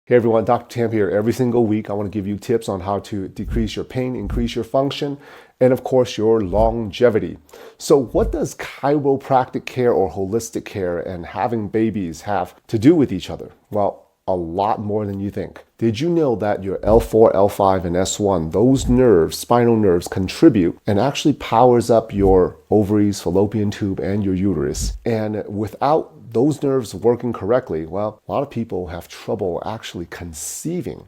Hey everyone, Dr. Tam here. Every single week, I want to give you tips on how to decrease your pain, increase your function, and of course, your longevity. So what does chiropractic care or holistic care and having babies have to do with each other? Well, a lot more than you think. Did you know that your L4, L5, and S1, those nerves, spinal nerves, contribute and actually powers up your ovaries, fallopian tube, and your uterus? And without those nerves working correctly, well, a lot of people have trouble actually conceiving.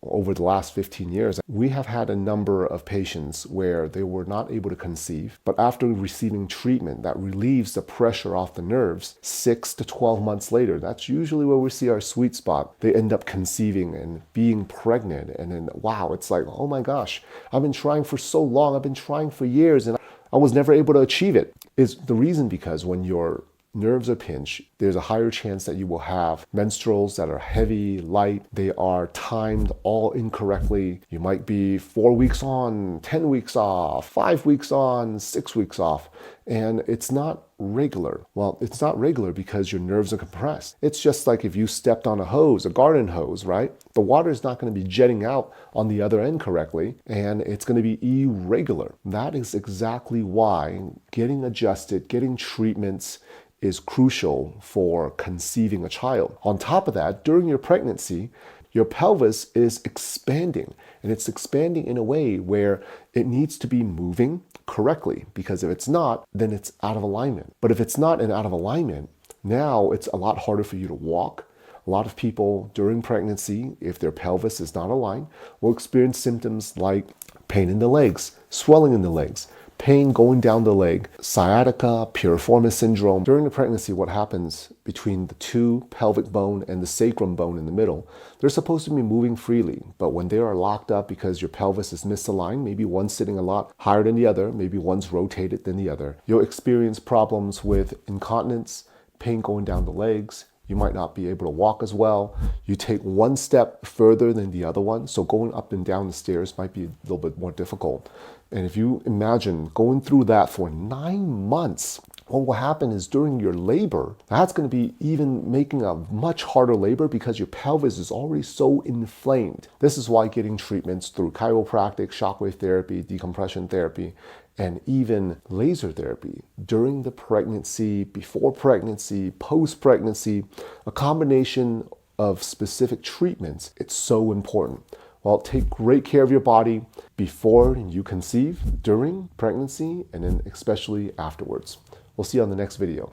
Over the last 15 years, we have had a number of patients where they were not able to conceive, but after receiving treatment that relieves the pressure off the nerves, 6 to 12 months later, that's usually where we see our sweet spot. They end up conceiving and being pregnant, and then wow, it's like, oh my gosh, I've been trying for so long, I've been trying for years, and I was never able to achieve it. Is the reason because when your nerves are pinched, there's a higher chance that you will have menstruals that are heavy, light. They are timed all incorrectly. You might be 4 weeks on, 10 weeks off, 5 weeks on, 6 weeks off. And it's not regular. Well, it's not regular because your nerves are compressed. It's just like if you stepped on a hose, a garden hose, right? The water is not going to be jetting out on the other end correctly, and it's going to be irregular. That is exactly why getting adjusted, getting treatments, is crucial for conceiving a child. On top of that, during your pregnancy, your pelvis is expanding, and it's expanding in a way where it needs to be moving correctly, because if it's not, then it's out of alignment. But if it's not and out of alignment, now it's a lot harder for you to walk. A lot of people during pregnancy, if their pelvis is not aligned, will experience symptoms like pain in the legs, swelling in the legs, pain going down the leg, sciatica, piriformis syndrome. During the pregnancy, what happens between the two pelvic bone and the sacrum bone in the middle, they're supposed to be moving freely, but when they are locked up because your pelvis is misaligned, maybe one's sitting a lot higher than the other, maybe one's rotated than the other, you'll experience problems with incontinence, pain going down the legs. You might not be able to walk as well. You take one step further than the other one, so going up and down the stairs might be a little bit more difficult. And if you imagine going through that for 9 months, what will happen is during your labor, that's going to be even making a much harder labor because your pelvis is already so inflamed. This is why getting treatments through chiropractic, shockwave therapy, decompression therapy, and even laser therapy during the pregnancy, before pregnancy, post-pregnancy, a combination of specific treatments, it's so important. Well, take great care of your body before you conceive, during pregnancy, and then especially afterwards. We'll see you on the next video.